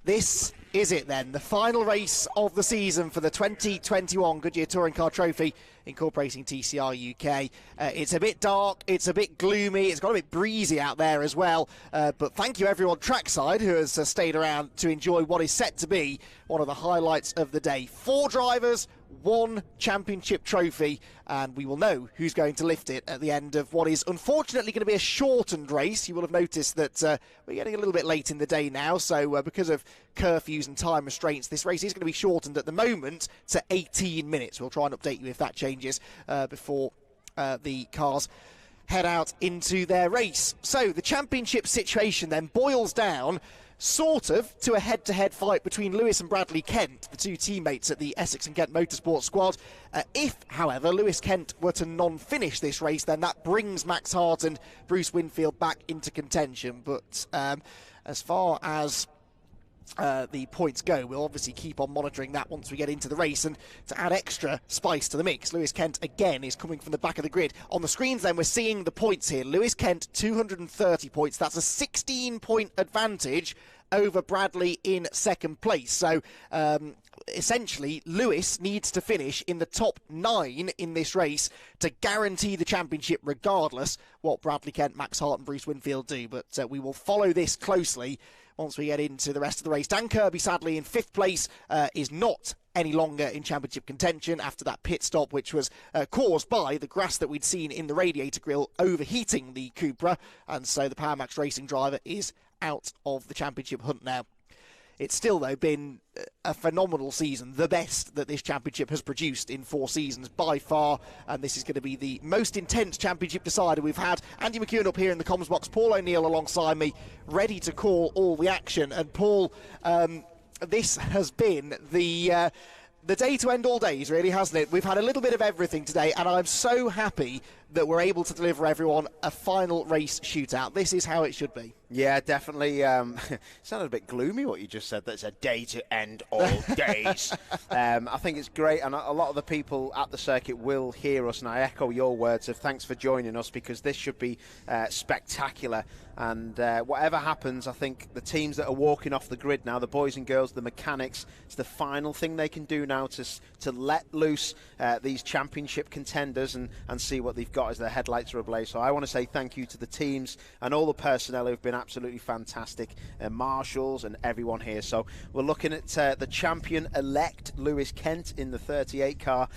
This is it then, the final race of the season for the 2021 Goodyear Touring Car Trophy incorporating TCR UK. It's a bit dark, it's a bit gloomy, it's got a bit breezy out there as well, but thank you everyone trackside who has stayed around to enjoy what is set to be one of the highlights of the day. 4 drivers, 1 championship trophy, and we will know who's going to lift it at the end of what is unfortunately going to be a shortened race. You will have noticed that we're getting a little bit late in the day now, so because of curfews and time restraints, this race is going to be shortened at the moment to 18 minutes. We'll try and update you if that changes before the cars head out into their race. So the championship situation then boils down sort of to a head-to-head fight between Lewis and Bradley Kent, the 2 teammates at the Essex and Kent Motorsport squad. If, however, Lewis Kent were to non-finish this race, then that brings Max Hart and Bruce Winfield back into contention. But as far as the points go, we'll obviously keep on monitoring that once we get into the race. And to add extra spice to the mix, Lewis Kent again is coming from the back of the grid. On the screens then we're seeing the points here. Lewis Kent 230 points, that's a 16-point advantage over Bradley in second place. So essentially Lewis needs to finish in the top 9 in this race to guarantee the championship, regardless what Bradley Kent, Max Hart and Bruce Winfield do. But we will follow this closely once we get into the rest of the race. Dan Kirby, sadly, in 5th place, is not any longer in championship contention after that pit stop, which was caused by the grass that we'd seen in the radiator grille overheating the Cupra, and so the Power Max Racing driver is out of the championship hunt now. It's still, though, been a phenomenal season, the best that this championship has produced in 4 seasons by far, and this is going to be the most intense championship decider we've had. Andy McEwen up here in the comms box, Paul O'Neill alongside me, ready to call all the action. And Paul, this has been the day to end all days, really, hasn't it? We've had a little bit of everything today, and I'm so happy that we're able to deliver everyone a final race shootout. This is how it should be. Yeah, definitely. It sounded a bit gloomy what you just said, that it's a day to end all days. I think it's great, and a lot of the people at the circuit will hear us, and I echo your words of thanks for joining us, because this should be spectacular. And whatever happens, I think the teams that are walking off the grid now, the boys and girls, the mechanics, it's the final thing they can do now to let loose these championship contenders and see what they've got as their headlights are ablaze. So I want to say thank you to the teams and all the personnel who've been absolutely fantastic, marshals and everyone here. So we're looking at the champion-elect Lewis Kent in the 38 car.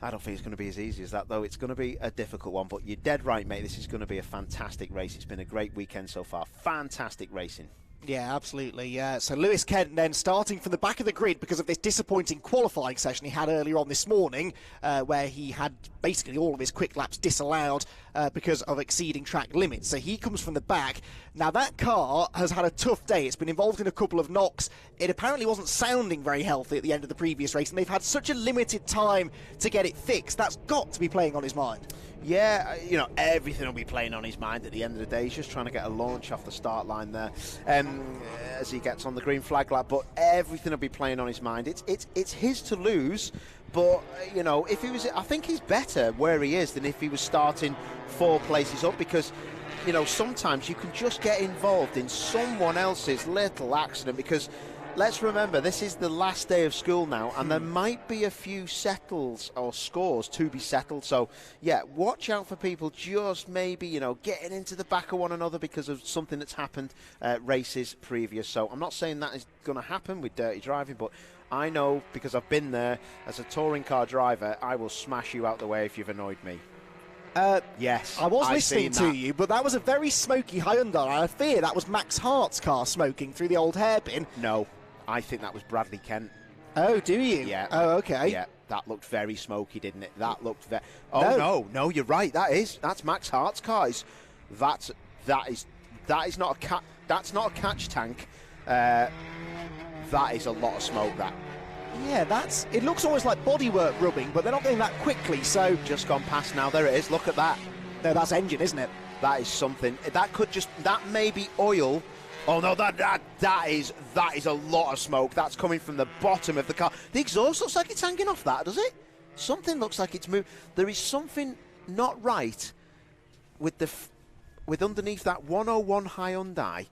I don't think it's going to be as easy as that, though. It's going to be a difficult one, but you're dead right, mate. This is going to be a fantastic race. It's been a great weekend so far. Fantastic racing. Yeah, absolutely. So Lewis Kent then starting from the back of the grid because of this disappointing qualifying session he had earlier on this morning, where he had basically all of his quick laps disallowed because of exceeding track limits. So he comes from the back. Now that car has had a tough day. It's been involved in a couple of knocks. It apparently wasn't sounding very healthy at the end of the previous race, and they've had such a limited time to get it fixed. That's got to be playing on his mind. Yeah, you know, everything will be playing on his mind at the end of the day. He's just trying to get a launch off the start line there as he gets on the green flag lap, but everything will be playing on his mind. It's his to lose, but, you know, if he was, I think he's better where he is than if he was starting 4 places up, because, you know, sometimes you can just get involved in someone else's little accident, because let's remember, this is the last day of school now, and there might be a few settles or scores to be settled. So, yeah, watch out for people just maybe, you know, getting into the back of one another because of something that's happened races previous. So I'm not saying that is going to happen with dirty driving, but I know, because I've been there as a touring car driver, I will smash you out the way if you've annoyed me. Yes, I was listening to you, but that was a very smoky Hyundai. I fear that was Max Hart's car smoking through the old hairpin. No, I think that was Bradley Kent. Oh, do you? Yeah. Oh, okay. Yeah, that looked very smoky, didn't it? That looked very... Oh, no, you're right. That's Max Hart's car. That is not a catch tank. That is a lot of smoke, that. Yeah, it looks almost like bodywork rubbing, but they're not going that quickly, so... Just gone past now. There it is. Look at that. No, that's engine, isn't it? That is something. That may be oil. Oh no, that is a lot of smoke. That's coming from the bottom of the car. The exhaust looks like it's hanging off that, does it? Something looks like it's moved. There is something not right with underneath that 101 Hyundai.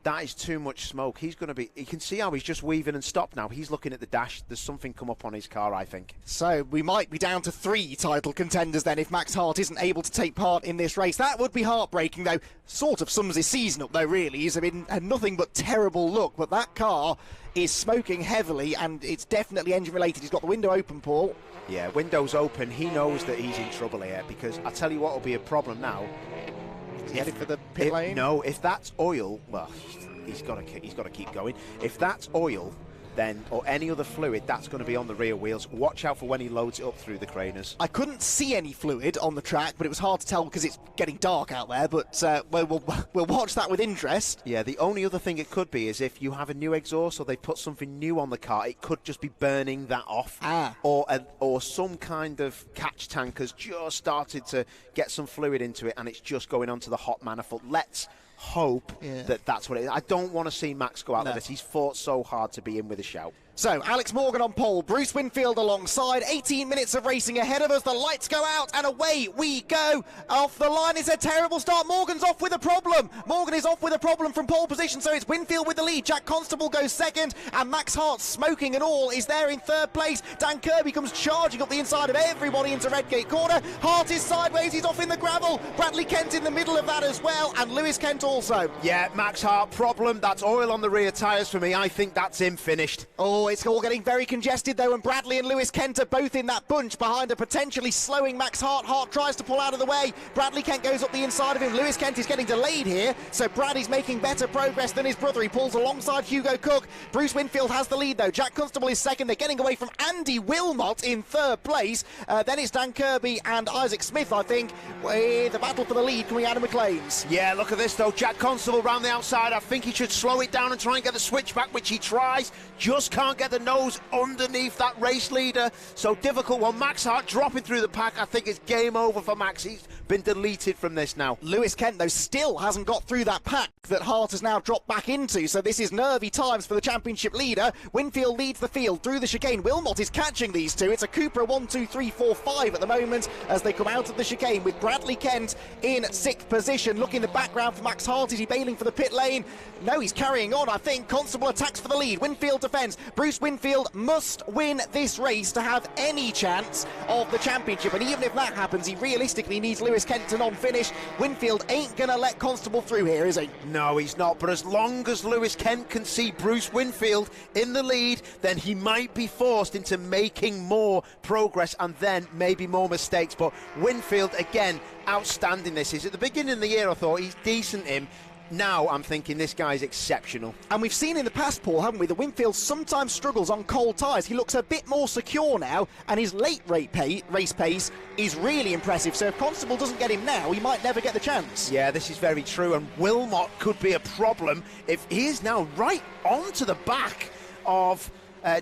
That is too much smoke. He's going to be... You can see how he's just weaving and stopped now. He's looking at the dash. There's something come up on his car, I think. So we might be down to 3 title contenders then if Max Hart isn't able to take part in this race. That would be heartbreaking, though. Sort of sums his season up, though, really. He's had nothing but terrible luck. But that car is smoking heavily, and it's definitely engine-related. He's got the window open, Paul. Yeah, window's open. He knows that he's in trouble here, because I tell you what will be a problem now. Is he headed for the pit lane? No, if that's oil, well, he's got to keep going. If that's oil, then, or any other fluid, that's going to be on the rear wheels. Watch out for when he loads it up through the craners. I couldn't see any fluid on the track, but it was hard to tell because it's getting dark out there. But we'll watch that with interest. Yeah, the only other thing it could be is if you have a new exhaust or they put something new on the car, it could just be burning that off. Or some kind of catch tank has just started to get some fluid into it, and it's just going onto the hot manifold. Let's hope that that's what it is. I don't want to see Max go out like this. He's fought so hard to be in with a shout. So, Alex Morgan on pole, Bruce Winfield alongside, 18 minutes of racing ahead of us, the lights go out and away we go. Off the line is a terrible start, Morgan's off with a problem. Morgan is off with a problem from pole position, so it's Winfield with the lead. Jack Constable goes second, and Max Hart, smoking and all, is there in third place. Dan Kirby comes charging up the inside of everybody into Redgate Corner. Hart is sideways, he's off in the gravel. Bradley Kent in the middle of that as well, and Lewis Kent also. Yeah, Max Hart, problem, that's oil on the rear tyres for me. I think that's him finished. Oh, it's all getting very congested though, and Bradley and Lewis Kent are both in that bunch behind a potentially slowing Max Hart. Hart tries to pull out of the way. Bradley Kent goes up the inside of him. Lewis Kent is getting delayed here, so Bradley's making better progress than his brother. He pulls alongside Hugo Cook. Bruce Winfield has the lead though. Jack Constable is second. They're getting away from Andy Wilmot in third place. Then it's Dan Kirby and Isaac Smith, I think, with the battle for the lead coming out of McLean's. Yeah, look at this though. Jack Constable round the outside. I think he should slow it down and try and get the switchback, which he tries. Just can't get the nose underneath that race leader. So difficult one. Max Hart dropping through the pack. I think it's game over for Max. He's been deleted from this now. Lewis Kent, though, still hasn't got through that pack that Hart has now dropped back into. So this is nervy times for the championship leader. Winfield leads the field through the chicane. Wilmot is catching these two. It's a Cupra 1, 2, 3, 4, 5 at the moment as they come out of the chicane, with Bradley Kent in 6th position. Look in the background for Max Hart. Is he bailing for the pit lane? No, he's carrying on, I think. Constable attacks for the lead. Winfield defends. Bruce Winfield must win this race to have any chance of the championship, and even if that happens, he realistically needs Lewis Kent to non-finish. Winfield ain't gonna let Constable through here, is he? No, he's not, but as long as Lewis Kent can see Bruce Winfield in the lead, then he might be forced into making more progress and then maybe more mistakes. But Winfield, again, outstanding this is. At the beginning of the year, I thought he's decent in. Now I'm thinking this guy's exceptional. And we've seen in the past, Paul, haven't we, that Winfield sometimes struggles on cold tyres. He looks a bit more secure now, and his late race pace is really impressive. So if Constable doesn't get him now, he might never get the chance. Yeah, this is very true, and Wilmot could be a problem if he is now right onto the back of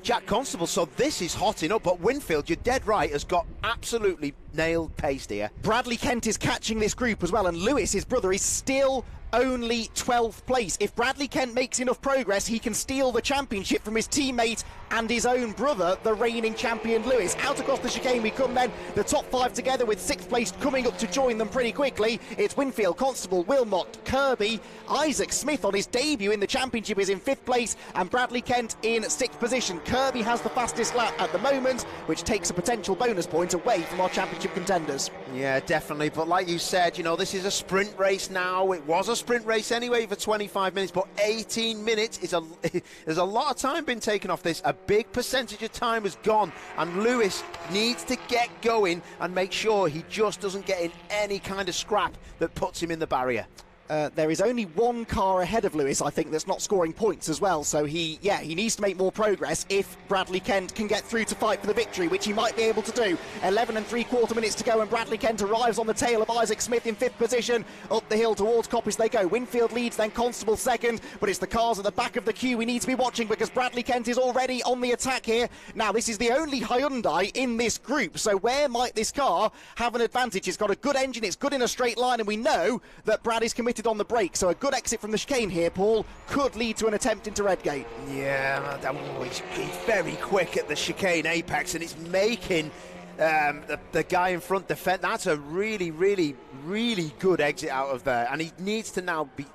Jack Constable. So this is hotting up, but Winfield, you're dead right, has got absolutely nailed pace here. Bradley Kent is catching this group as well, and Lewis, his brother, is still only 12th place. If Bradley Kent makes enough progress, he can steal the championship from his teammate and his own brother, the reigning champion Lewis. Out across the chicane we come then, the top 5 together, with 6th place coming up to join them pretty quickly. It's Winfield, Constable, Wilmot, Kirby. Isaac Smith on his debut in the championship is in 5th place, and Bradley Kent in 6th position. Kirby has the fastest lap at the moment, which takes a potential bonus point away from our championship contenders. Yeah, definitely, but like you said, you know, this is a sprint race now. It was a sprint race anyway for 25 minutes, but 18 minutes is there's a lot of time been taken off this. A big percentage of time has gone, and Lewis needs to get going and make sure he just doesn't get in any kind of scrap that puts him in the barrier. There is only one car ahead of Lewis, I think, that's not scoring points as well. So he needs to make more progress if Bradley Kent can get through to fight for the victory, which he might be able to do. 11 3/4 minutes to go, and Bradley Kent arrives on the tail of Isaac Smith in 5th position. Up the hill towards Coppice they go. Winfield leads, then Constable second, but it's the cars at the back of the queue we need to be watching, because Bradley Kent is already on the attack here. Now, this is the only Hyundai in this group, so where might this car have an advantage? It's got a good engine, it's good in a straight line, and we know that Brad is committed on the brake, so a good exit from the chicane here, Paul, could lead to an attempt into Redgate. Yeah, he's very quick at the chicane apex, and it's making the guy in front defend. That's a really, really, really good exit out of there, and he needs to now be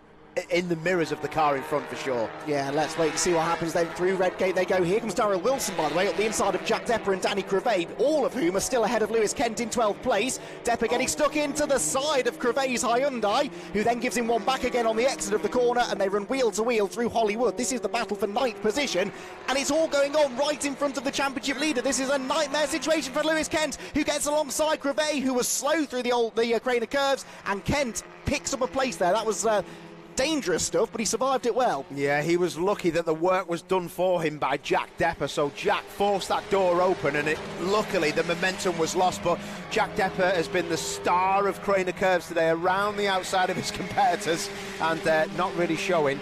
in the mirrors of the car in front for sure. Yeah, let's wait to see what happens then. Through Redgate they go. Here comes Darryl Wilson, by the way, up the inside of Jack Depper and Danny Crevet, all of whom are still ahead of Lewis Kent in 12th place. Depper getting stuck into the side of Crevet's Hyundai, who then gives him one back again on the exit of the corner, and they run wheel to wheel through Hollywood. This is the battle for 9th position, and it's all going on right in front of the championship leader. This is a nightmare situation for Lewis Kent, who gets alongside Crevet, who was slow through the Craner curves, and Kent picks up a place there. That was dangerous stuff, but he survived it well. Yeah, he was lucky that the work was done for him by Jack Depper, so Jack forced that door open, and luckily the momentum was lost. But Jack Depper has been the star of Craner curves today, around the outside of his competitors, and not really showing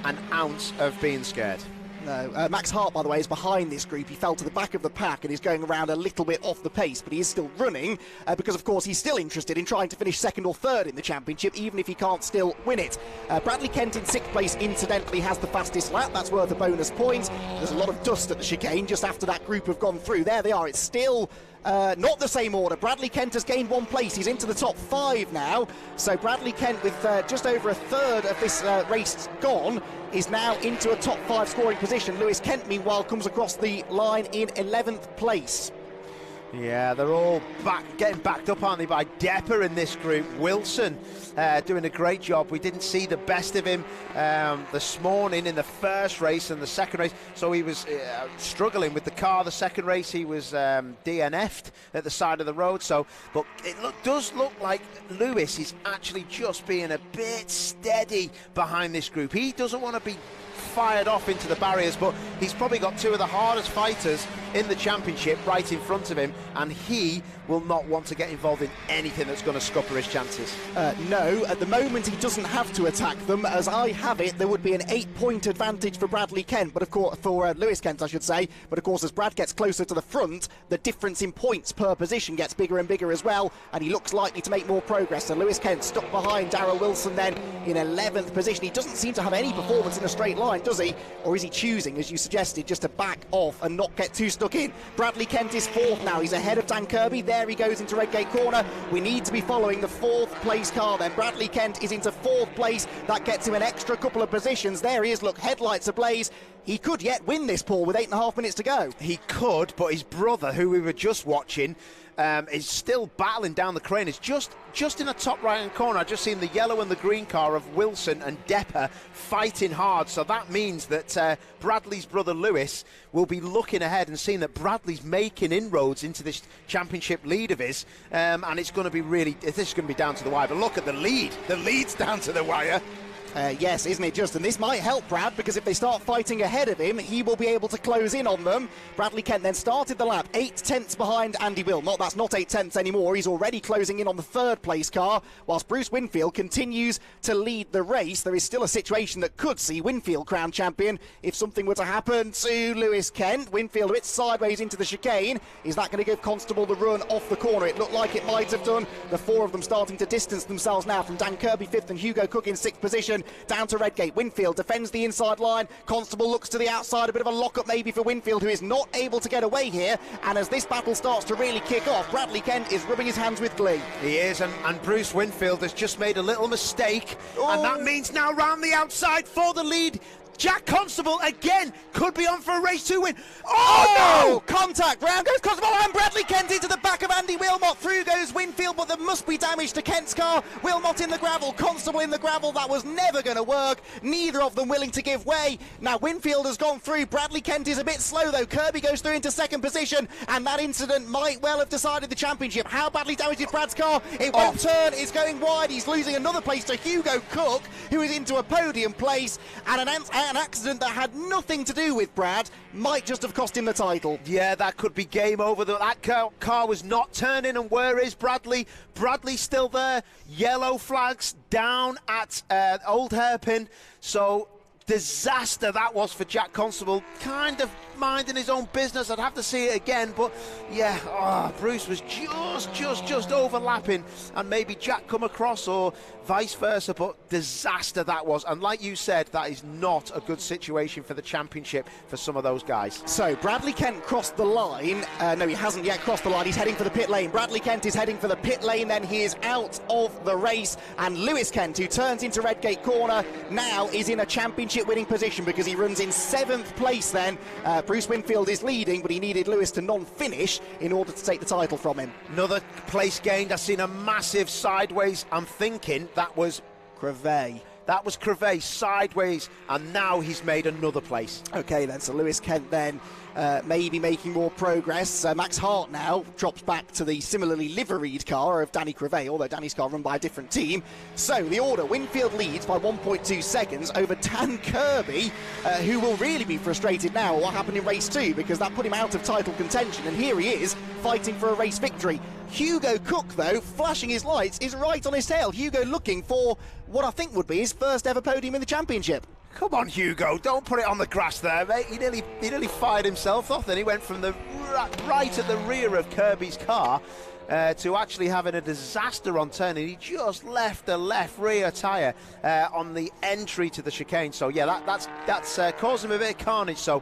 an ounce of being scared. No, Max Hart, by the way, is behind this group. He fell to the back of the pack and is going around a little bit off the pace, but he is still running because, of course, he's still interested in trying to finish second or third in the championship, even if he can't still win it. Bradley Kent in 6th place, incidentally, has the fastest lap. That's worth a bonus point. There's a lot of dust at the chicane just after that group have gone through. There they are. It's still not the same order. Bradley Kent has gained 1 place. He's into the top 5 now. So Bradley Kent, with just over a third of this race gone, is now into a top 5 scoring position. Lewis Kent, meanwhile, comes across the line in 11th place. Yeah, they're all getting backed up, aren't they, by Depper in this group. Wilson doing a great job. We didn't see the best of him this morning in the first race and the second race, so he was struggling with the car. The second race he was DNF'd at the side of the road, but it does look like Lewis is actually just being a bit steady behind this group. He doesn't want to be fired off into the barriers, but he's probably got 2 of the hardest fighters in the championship right in front of him, and he will not want to get involved in anything that's going to scupper his chances. No, at the moment he doesn't have to attack them. As I have it, there would be an 8-point advantage for Bradley Kent, but of course, for Lewis Kent, I should say. But of course, as Brad gets closer to the front, the difference in points per position gets bigger and bigger as well, and he looks likely to make more progress. So Lewis Kent stuck behind Darryl Wilson then in 11th position. He doesn't seem to have any performance in a straight line, does he? Or is he choosing, as you suggested, just to back off and not get too stuck in? Bradley Kent is 4th now. He's ahead of Dan Kirby. There he goes into Redgate corner. We need to be following the 4th place car then. Bradley Kent is into 4th place. That gets him an extra couple of positions. There he is. Look, headlights ablaze. He could yet win this, Paul, with 8.5 minutes to go. He could, but his brother, who we were just watching, is still battling down the crane. It's just in the top right-hand corner. I've just seen the yellow and the green car of Wilson and Depper fighting hard. So that means that Bradley's brother Lewis will be looking ahead and seeing that Bradley's making inroads into this championship lead of his. And it's going to be this is going to be down to the wire. But look at the lead. The lead's down to the wire. Yes, isn't it just? And this might help Brad, because if they start fighting ahead of him, he will be able to close in on them. Bradley Kent then started the lap 8/10 behind Andy Wilmot. That's not 8/10 anymore. He's already closing in on the 3rd place car, whilst Bruce Winfield continues to lead the race. There is still a situation that could see Winfield crowned champion if something were to happen to Lewis Kent. Winfield a bit sideways into the chicane. Is that going to give Constable the run off the corner? It looked like it might have done. The 4 of them starting to distance themselves now from Dan Kirby 5th and Hugo Cook in 6th position. Down to Redgate. Winfield defends the inside line. Constable looks to the outside. A bit of a lock-up maybe for Winfield, who is not able to get away here. And as this battle starts to really kick off, Bradley Kent is rubbing his hands with glee. He is, and Bruce Winfield has just made a little mistake. And that means now round the outside for the lead. Jack Constable again could be on for a race 2 win. Oh no! Contact! Round goes Constable and Bradley Kent into the back of Andy Wilmot. Through goes Winfield, but there must be damage to Kent's car. Wilmot in the gravel, Constable in the gravel. That was never going to work. Neither of them willing to give way. Now Winfield has gone through. Bradley Kent is a bit slow though. Kirby goes through into 2nd position, and that incident might well have decided the championship. How badly damaged is Brad's car? It won't turn. It's going wide. He's losing another place to Hugo Cook, who is into a podium place, and an accident that had nothing to do with Brad might just have cost him the title. Yeah, that could be game over. That car was not turning, and where is Bradley? Bradley's still there. Yellow flags down at Old Hairpin. So disaster that was for Jack Constable, kind of minding his own business. I'd have to see it again, but yeah, Bruce was just overlapping, and maybe Jack come across or vice versa, but disaster that was. And like you said, that is not a good situation for the championship for some of those guys. So Bradley Kent crossed the line. No, he hasn't yet crossed the line. He's heading for the pit lane. Bradley Kent is heading for the pit lane, then he is out of the race, and Lewis Kent, who turns into Redgate corner, now is in a championship winning position because he runs in 7th place then. Bruce Winfield is leading, but he needed Lewis to non-finish in order to take the title from him. Another place gained. I've seen a massive sideways. I'm thinking that was Crevet. That was Crevet sideways, and now he's made another place. Okay then, so Lewis Kent then maybe making more progress. Max Hart now drops back to the similarly liveried car of Danny Crevet, although Danny's car run by a different team. So the order, Winfield leads by 1.2 seconds over Dan Kirby, who will really be frustrated now what happened in race 2, because that put him out of title contention, and here he is fighting for a race victory. Hugo Cook, though, flashing his lights, is right on his tail. Hugo looking for what I think would be his first ever podium in the championship. Come on, Hugo, don't put it on the grass there, mate. He nearly fired himself off. Then he went from the right at the rear of Kirby's car to actually having a disaster on turning. He just left the left rear tyre on the entry to the chicane. So yeah, that's caused him a bit of carnage. So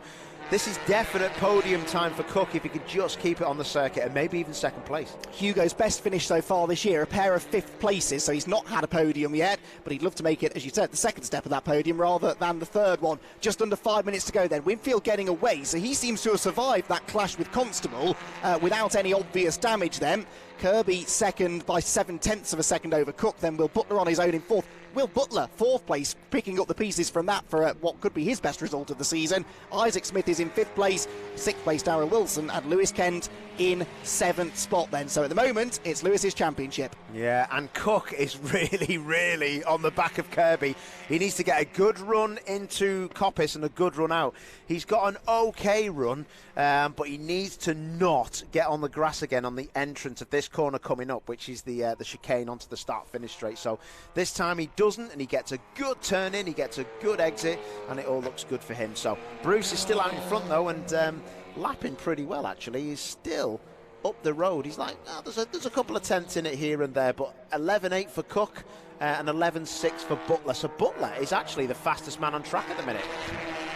this is definite podium time for Cook if he could just keep it on the circuit, and maybe even 2nd place. Hugo's best finish so far this year, a pair of 5th places, so he's not had a podium yet, but he'd love to make it, as you said, the 2nd step of that podium rather than the 3rd one. Just under 5 minutes to go then. Winfield getting away, so he seems to have survived that clash with Constable without any obvious damage then. Kirby 2nd by 7/10 of a second over Cook, then Will Butler on his own in 4th. Will Butler, 4th place, picking up the pieces from that for what could be his best result of the season. Isaac Smith is in 5th place, 6th place Darrell Wilson, and Lewis Kent in 7th spot then. So at the moment, it's Lewis's championship. Yeah, and Cook is really on the back of Kirby. He needs to get a good run into Coppice and a good run out. He's got an okay run, but he needs to not get on the grass again on the entrance of this corner coming up, which is the chicane onto the start-finish straight. So this time he doesn't, and he gets a good turn in, he gets a good exit, and it all looks good for him. So Bruce is still out in front though, and lapping pretty well actually. He's still up the road. He's like, there's a couple of tenths in it here and there, but 11.8 for Cook and 11.6 for Butler. So Butler is actually the fastest man on track at the minute.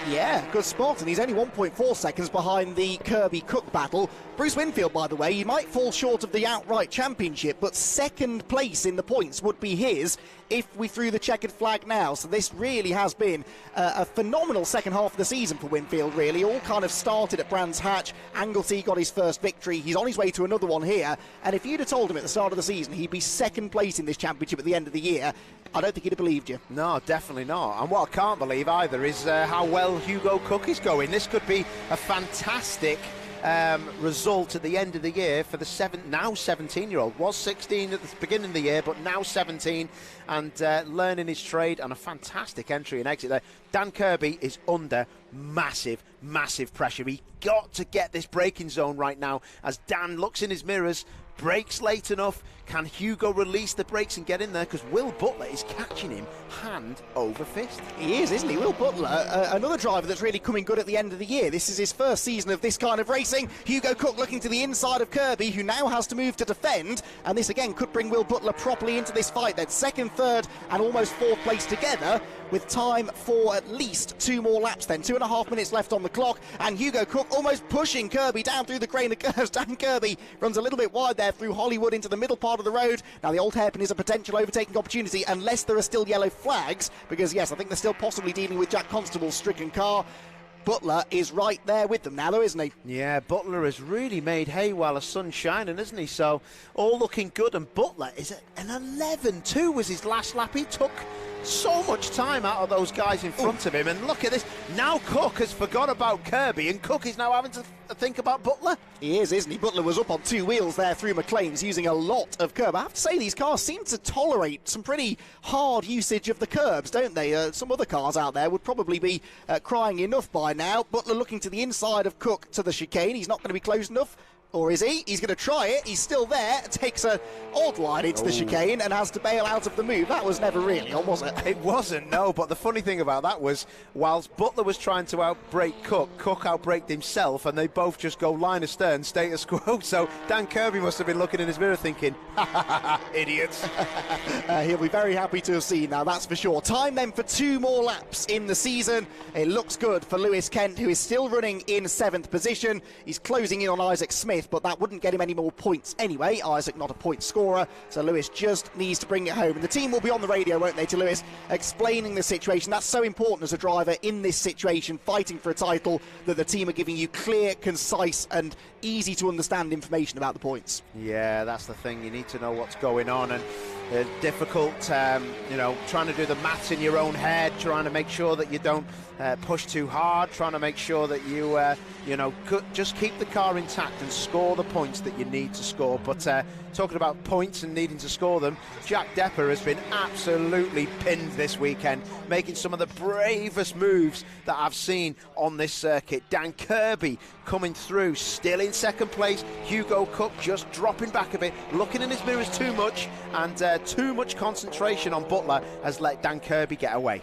Yeah, good spot, and he's only 1.4 seconds behind the Kirby-Cook battle. Bruce Winfield, by the way, he might fall short of the outright championship, but 2nd place in the points would be his if we threw the checkered flag now. So this really has been a phenomenal second half of the season for Winfield, really. All kind of started at Brands Hatch. Anglesey got his first victory. He's on his way to another one here. And if you'd have told him at the start of the season he'd be 2nd place in this championship at the end of the year, I don't think he'd have believed you. No, definitely not. And what I can't believe either is how well Hugo Cook is going. This could be a fantastic result at the end of the year for the now 17-year-old. Was 16 at the beginning of the year, but now 17, and learning his trade, and a fantastic entry and exit there. Dan Kirby is under massive pressure. He got to get this braking zone right now as Dan looks in his mirrors. Brakes late enough. Can Hugo release the brakes and get in there? Because Will Butler is catching him hand over fist. He is, isn't he? Will Butler, another driver that's really coming good at the end of the year. This is his first season of this kind of racing. Hugo Cook looking to the inside of Kirby, who now has to move to defend. And this again could bring Will Butler properly into this fight then. 2nd, 3rd and almost 4th place together, with time for at least 2 more laps then. 2.5 minutes left on the clock, and Hugo Cook almost pushing Kirby down through the grain of curves. Dan Kirby runs a little bit wide there through Hollywood into the middle part of the road. Now the old hairpin is a potential overtaking opportunity unless there are still yellow flags, because yes, I think they're still possibly dealing with Jack Constable's stricken car. Butler is right there with them now though, isn't he? Yeah, Butler has really made hay while the sun's shining, isn't he? So all looking good, and Butler is at an 11.2 was his last lap. He took so much time out of those guys in front of him, and look at this. Now Cook has forgot about Kirby, and Cook is now having to think about Butler. He is, isn't he? Butler was up on 2 wheels there through McLean's, using a lot of curb. I have to say, these cars seem to tolerate some pretty hard usage of the curbs, don't they? Some other cars out there would probably be crying enough by now. Butler looking to the inside of Cook to the chicane. He's not going to be close enough. or is he? He's going to try it. He's still there. Takes an odd line into the chicane and has to bail out of the move. That was never really on, was it? It wasn't, no. But the funny thing about that was, whilst Butler was trying to outbrake Cook, Cook outbraked himself, and they both just go line astern, status quo. So Dan Kirby must have been looking in his mirror thinking, ha ha ha ha, idiots. He'll be very happy to have seen now, that's for sure. Time then for 2 more laps in the season. It looks good for Lewis Kent, who is still running in 7th position. He's closing in on Isaac Smith, but that wouldn't get him any more points anyway. Isaac not a point scorer, so Lewis just needs to bring it home. And the team will be on the radio, won't they, to Lewis, explaining the situation. That's so important as a driver in this situation, fighting for a title, that the team are giving you clear, concise and easy to understand information about the points. Yeah, that's the thing. You need to know what's going on, and difficult, trying to do the maths in your own head, trying to make sure that you don't push too hard, trying to make sure that you, just keep the car intact and score the points that you need to score. But talking about points and needing to score them, Jack Depper has been absolutely pinned this weekend, making some of the bravest moves that I've seen on this circuit. Dan Kirby coming through, still in 2nd place. Hugo Cook just dropping back a bit, looking in his mirrors too much, and too much concentration on Butler has let Dan Kirby get away.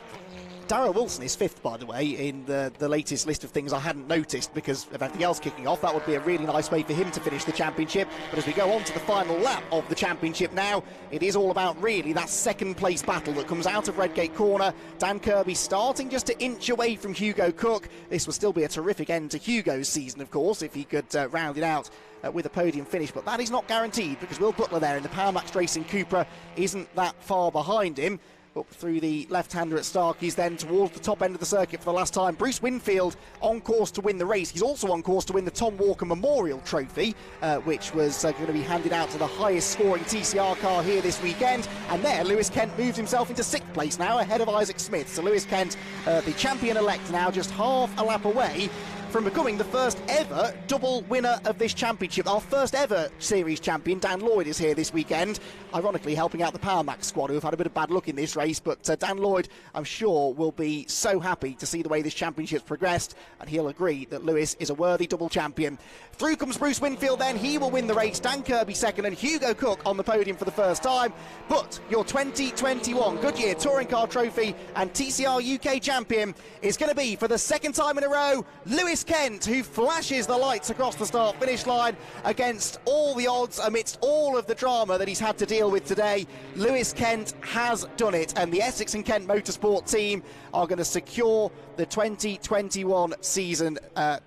Darrell Wilson is 5th, by the way, in the latest list of things I hadn't noticed because of everything else kicking off. That would be a really nice way for him to finish the championship. But as we go on to the final lap of the championship now, it is all about really that 2nd place battle that comes out of Redgate Corner. Dan Kirby starting just to inch away from Hugo Cook. This will still be a terrific end to Hugo's season, of course, if he could round it out with a podium finish, but that is not guaranteed because Will Butler there in the Power Max Racing Cupra isn't that far behind him. Up through the left-hander at Starkey's then towards the top end of the circuit for the last time. Bruce Winfield on course to win the race. He's also on course to win the Tom Walker Memorial Trophy, which was going to be handed out to the highest scoring TCR car here this weekend. And there, Lewis Kent moves himself into 6th place now, ahead of Isaac Smith. So Lewis Kent, the champion-elect now, just half a lap away from becoming the first ever double winner of this championship. Our first ever series champion, Dan Lloyd, is here this weekend, ironically helping out the Power Max squad, who have had a bit of bad luck in this race, but Dan Lloyd, I'm sure, will be so happy to see the way this championship's progressed, and he'll agree that Lewis is a worthy double champion. Through comes Bruce Winfield then, he will win the race, Dan Kirby 2nd and Hugo Cook on the podium for the first time. But your 2021 Goodyear Touring Car Trophy and TCR UK champion is going to be, for the 2nd time in a row, Lewis Kent, who flashes the lights across the start-finish line against all the odds, amidst all of the drama that he's had to deal with today. Lewis Kent has done it, and the Essex and Kent Motorsport team are going to secure the 2021 season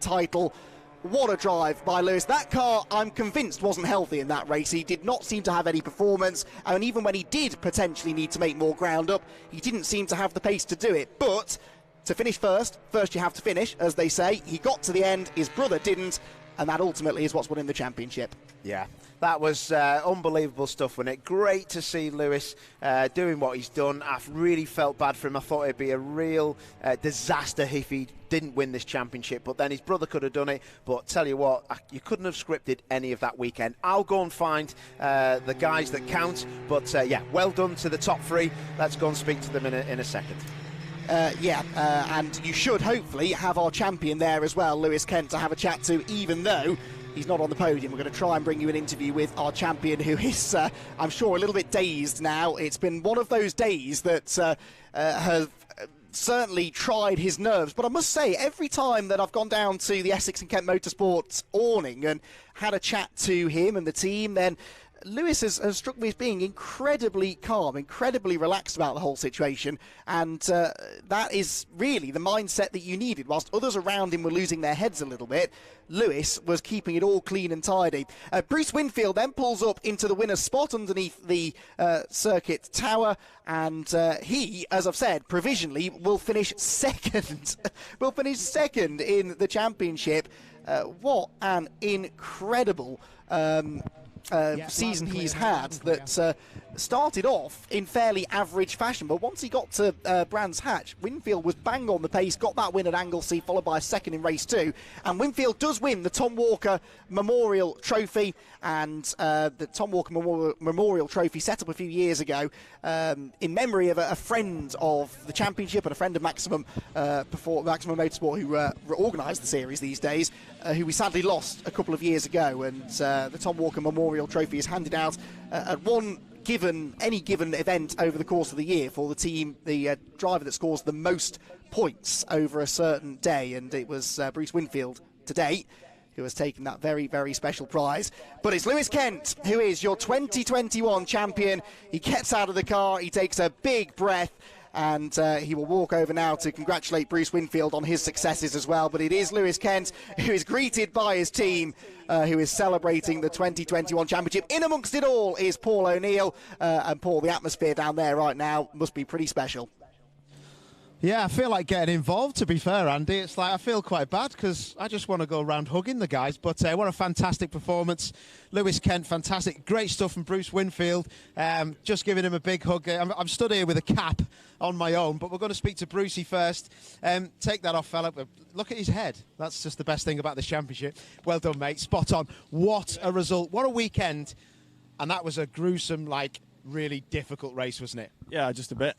title. What a drive by Lewis. That car, I'm convinced, wasn't healthy in that race. He did not seem to have any performance, and even when he did potentially need to make more ground up, he didn't seem to have the pace to do it. But to finish first you have to finish, as they say. He got to the end, his brother didn't, and that ultimately is what's won him the championship. Yeah, that was unbelievable stuff, wasn't it? Great to see Lewis doing what he's done. I've really felt bad for him. I thought it'd be a real disaster if he didn't win this championship, but then his brother could have done it. But tell you what, you couldn't have scripted any of that weekend. I'll go and find the guys that count, but yeah, well done to the top 3. Let's go and speak to them in a second. And you should hopefully have our champion there as well, Lewis Kent, to have a chat to, even though he's not on the podium. We're going to try and bring you an interview with our champion, who is, I'm sure, a little bit dazed now. It's been one of those days that have certainly tried his nerves. But I must say, every time that I've gone down to the Essex and Kent Motorsports awning and had a chat to him and the team, then Lewis has struck me as being incredibly calm, incredibly relaxed about the whole situation, and that is really the mindset that you needed. Whilst others around him were losing their heads a little bit, Lewis was keeping it all clean and tidy. Bruce Winfield then pulls up into the winner's spot underneath the circuit tower, and he, as I've said, provisionally will finish second. Will finish second in the championship. What an incredible season he's had, that started off in fairly average fashion, but once he got to Brands Hatch, Winfield was bang on the pace, got that win at Anglesey, followed by a second in race 2, and Winfield does win the Tom Walker Memorial Trophy, and the Tom Walker Memorial Trophy set up a few years ago in memory of a friend of the championship and a friend of Maximum Motorsport, who organised the series these days, who we sadly lost a couple of years ago, and the Tom Walker Memorial Trophy is handed out at any given event over the course of the year for the team, the driver that scores the most points over a certain day, and it was Bruce Winfield today who has taken that very, very special prize. But it's Lewis Kent who is your 2021 champion. He gets out of the car, he takes a big breath, and he will walk over now to congratulate Bruce Winfield on his successes as well. But it is Lewis Kent who is greeted by his team, who is celebrating the 2021 championship. In amongst it all is Paul O'Neill, and Paul, the atmosphere down there right now must be pretty special. Yeah, I feel like getting involved, to be fair, Andy. It's like I feel quite bad because I just want to go around hugging the guys. But what a fantastic performance. Lewis Kent, fantastic. Great stuff from Bruce Winfield. Just giving him a big hug. I'm stood here with a cap on my own, but we're going to speak to Brucey first. Take that off, fella. Look at his head. That's just the best thing about this championship. Well done, mate. Spot on. What a result. What a weekend. And that was a gruesome, really difficult race, wasn't it? Yeah, just a bit.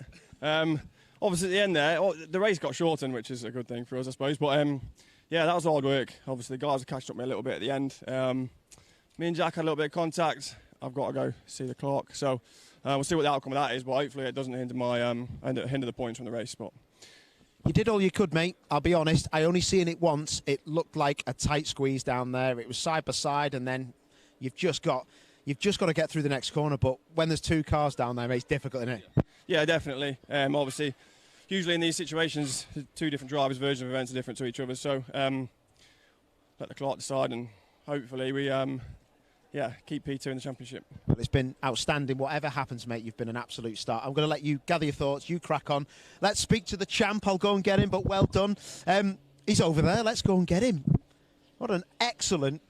Obviously, at the end there, the race got shortened, which is a good thing for us, I suppose. But, yeah, that was hard work. Obviously, the guys have catched up me a little bit at the end. Me and Jack had a little bit of contact. I've got to go see the clock. So we'll see what the outcome of that is. But hopefully it doesn't hinder hinder the points from the race. But you did all you could, mate. I'll be honest. I only seen it once. It looked like a tight squeeze down there. It was side by side, and then you've just got to get through the next corner. But when there's two cars down there, mate, it's difficult, isn't it? Yeah, definitely. Obviously, usually in these situations, two different drivers' versions of events are different to each other. So let the clock decide, and hopefully we keep P2 in the championship. Well, it's been outstanding. Whatever happens, mate, you've been an absolute star. I'm going to let you gather your thoughts. You crack on. Let's speak to the champ. I'll go and get him, but well done. He's over there. Let's go and get him. What an excellent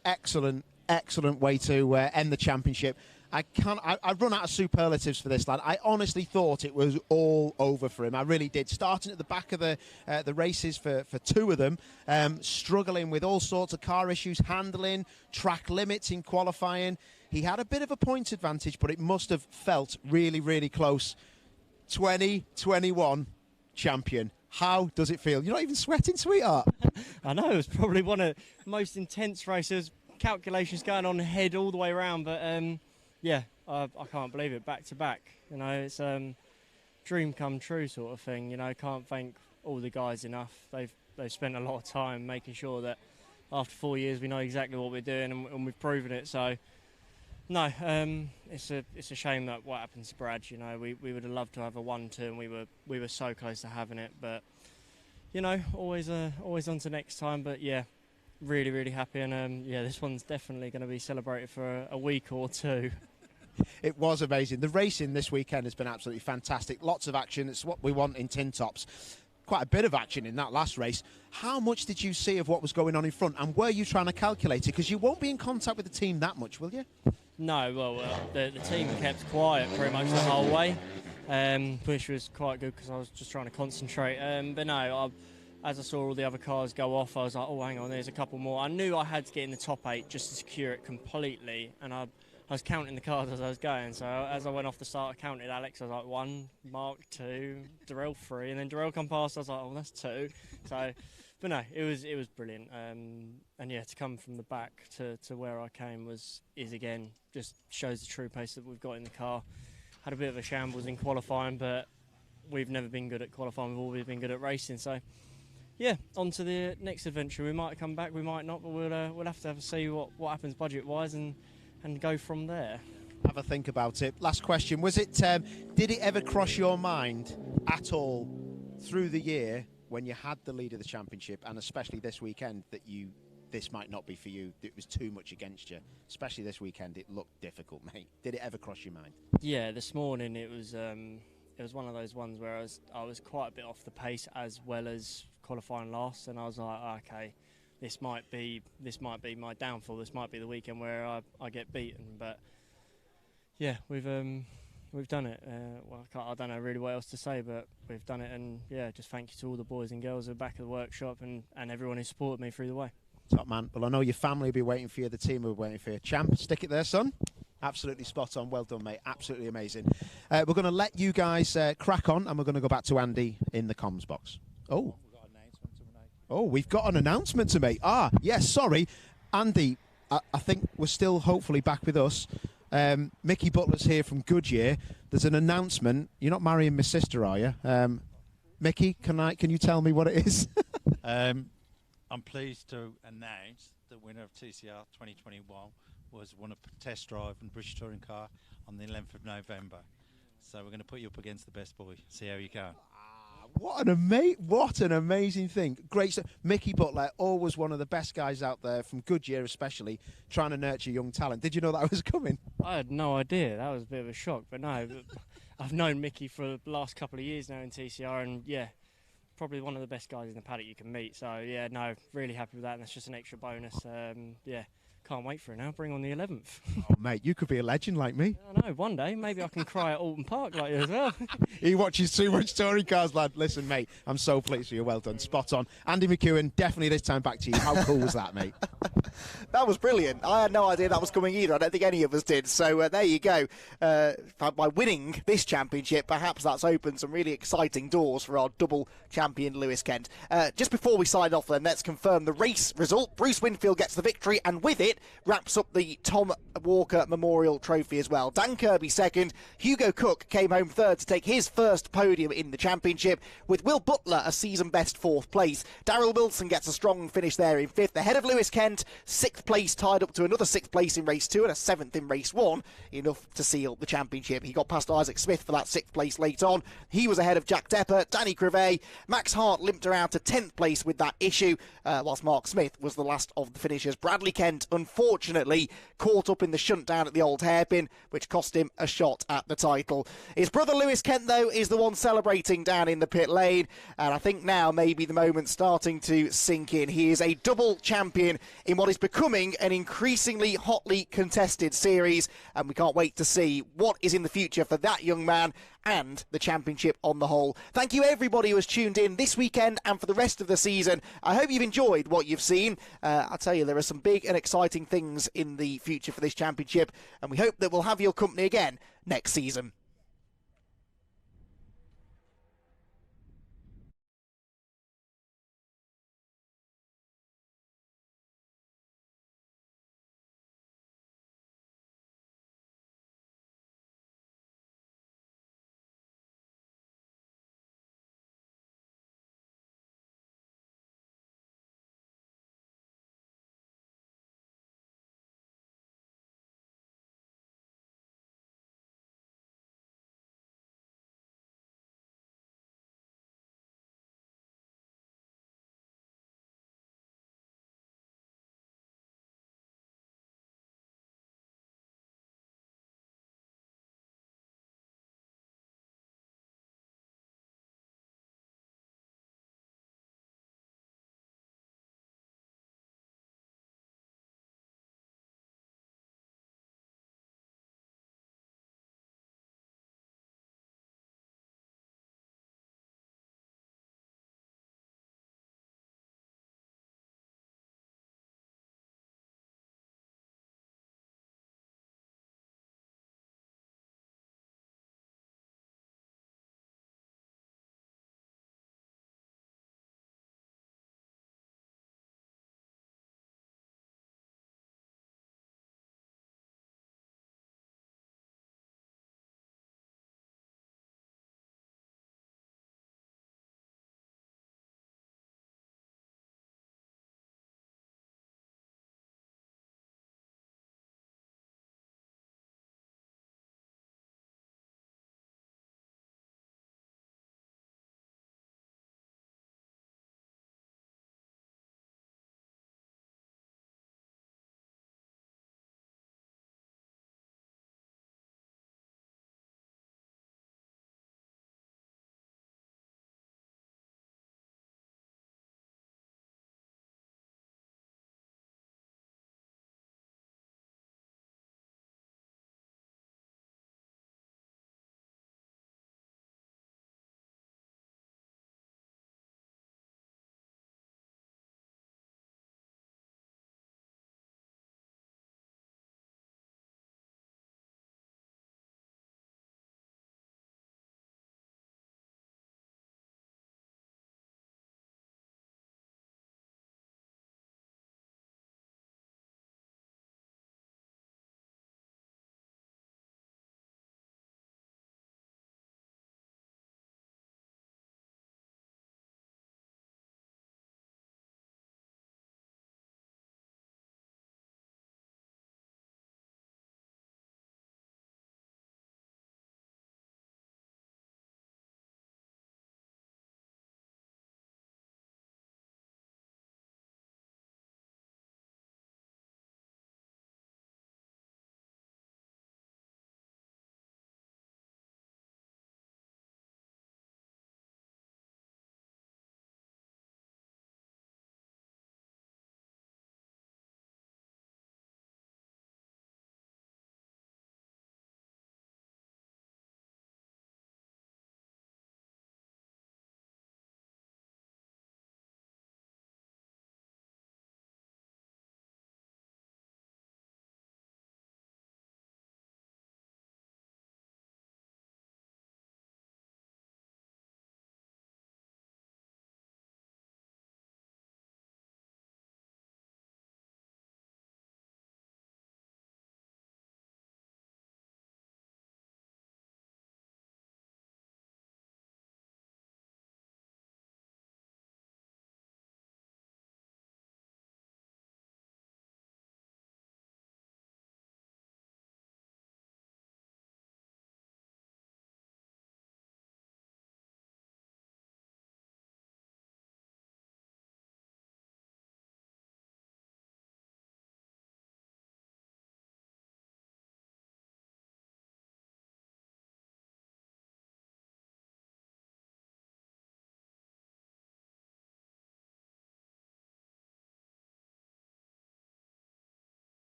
way to end the championship. I've run out of superlatives for this lad. I honestly thought it was all over for him. I really did. Starting at the back of the races for two of them, struggling with all sorts of car issues, handling, track limits in qualifying. He had a bit of a point advantage, but it must have felt really, really close. 2021 champion. How does it feel? You're not even sweating, sweetheart. I know, it was probably one of the most intense races. Calculations going on head all the way around, but yeah, I can't believe it. Back to back, it's dream come true sort of thing. Can't thank all the guys enough. They've spent a lot of time making sure that after 4 years we know exactly what we're doing, and we've proven it. So no, it's a shame that what happened to Brad. We would have loved to have a 1-2, and we were so close to having it. But always on to next time. But yeah. Really, really happy, and this one's definitely going to be celebrated for a week or two. It was amazing. The racing this weekend has been absolutely fantastic. Lots of action. It's what we want in tin tops. Quite a bit of action in that last race. How much did you see of what was going on in front, and were you trying to calculate it? Because you won't be in contact with the team that much, will you? No, well, the team kept quiet pretty much the whole way, which was quite good because I was just trying to concentrate. But no, as I saw all the other cars go off, I was like, oh, hang on, there's a couple more. I knew I had to get in the top 8 just to secure it completely, and I was counting the cars as I was going. So as I went off the start, I counted Alex. I was like, 1, Mark 2, Darrell 3, and then Darrell come past. I was like, oh, that's 2. So, but no, it was brilliant. And yeah, to come from the back to where I came is again just shows the true pace that we've got in the car. Had a bit of a shambles in qualifying, but we've never been good at qualifying. We've always been good at racing. So. Yeah, on to the next adventure. We might come back, we might not, but we'll have to see what happens budget-wise and go from there. Have a think about it. Last question. Was it? Did it ever cross your mind at all through the year when you had the lead of the championship, and especially this weekend, that this might not be for you? It was too much against you. Especially this weekend, it looked difficult, mate. Did it ever cross your mind? Yeah, this morning it was one of those ones where I was quite a bit off the pace as well as qualifying last, and I was like, okay, this might be my downfall. This might be the weekend where I get beaten. But yeah, we've we've done it. I don't know really what else to say, but we've done it. And yeah, just thank you to all the boys and girls at the back of the workshop and everyone who supported me through the way. Top man. Well, I know your family will be waiting for you. The team will be waiting for you. Champ, stick it there, son. Absolutely spot on. Well done, mate. Absolutely amazing. We're going to let you guys crack on, and we're going to go back to Andy in the comms box. Oh. Oh, we've got an announcement to make. Yes, sorry. Andy, I think we're still hopefully back with us. Mickey Butler's here from Goodyear. There's an announcement. You're not marrying my sister, are you? Mickey, can you tell me what it is? I'm pleased to announce the winner of TCR 2021 was won a test drive in British Touring Car on the 11th of November. So we're going to put you up against the best boy. See how you go. What an amazing thing. Great stuff. Mickey Butler, always one of the best guys out there, from Goodyear especially, trying to nurture young talent. Did you know that was coming? I had no idea. That was a bit of a shock. But no, I've known Mickey for the last couple of years now in TCR, and yeah, probably one of the best guys in the paddock you can meet. So yeah, no, really happy with that, and that's just an extra bonus. Yeah. Can't wait for it now. Bring on the 11th. Oh, mate, you could be a legend like me. I know, one day. Maybe I can cry at Alton Park like you as well. He watches too much touring cars, lad. Listen, mate, I'm so pleased with you. Well done. Spot on. Andy McEwen, definitely this time back to you. How cool was that, mate? That was brilliant. I had no idea that was coming either. I don't think any of us did. So there you go. By winning this championship, perhaps that's opened some really exciting doors for our double champion Lewis Kent. Just before we sign off then, let's confirm the race result. Bruce Winfield gets the victory, and with it wraps up the Tom Walker Memorial Trophy as well. Dan Kirby second. Hugo Cook came home third to take his first podium in the championship, with Will Butler a season best fourth place. Darryl Wilson gets a strong finish there in fifth, ahead of Lewis Kent. Sixth place, tied up to another sixth place in race 2 and a seventh in race 1, enough to seal the championship. He got past Isaac Smith for that sixth place late on. He was ahead of Jack Depper, Danny Crevet. Max Hart limped around to 10th place with that issue, whilst Mark Smith was the last of the finishers. Bradley Kent, unfortunately, caught up in the shunt down at the old hairpin, which cost him a shot at the title. His brother Lewis Kent, though, is the one celebrating down in the pit lane, and I think now maybe the moment's starting to sink in. He is a double champion in what is becoming an increasingly hotly contested series, and we can't wait to see what is in the future for that young man and the championship on the whole. Thank you everybody who has tuned in this weekend and for the rest of the season. I hope you've enjoyed what you've seen. I'll tell you, there are some big and exciting things in the future for this championship, and we hope that we'll have your company again next season.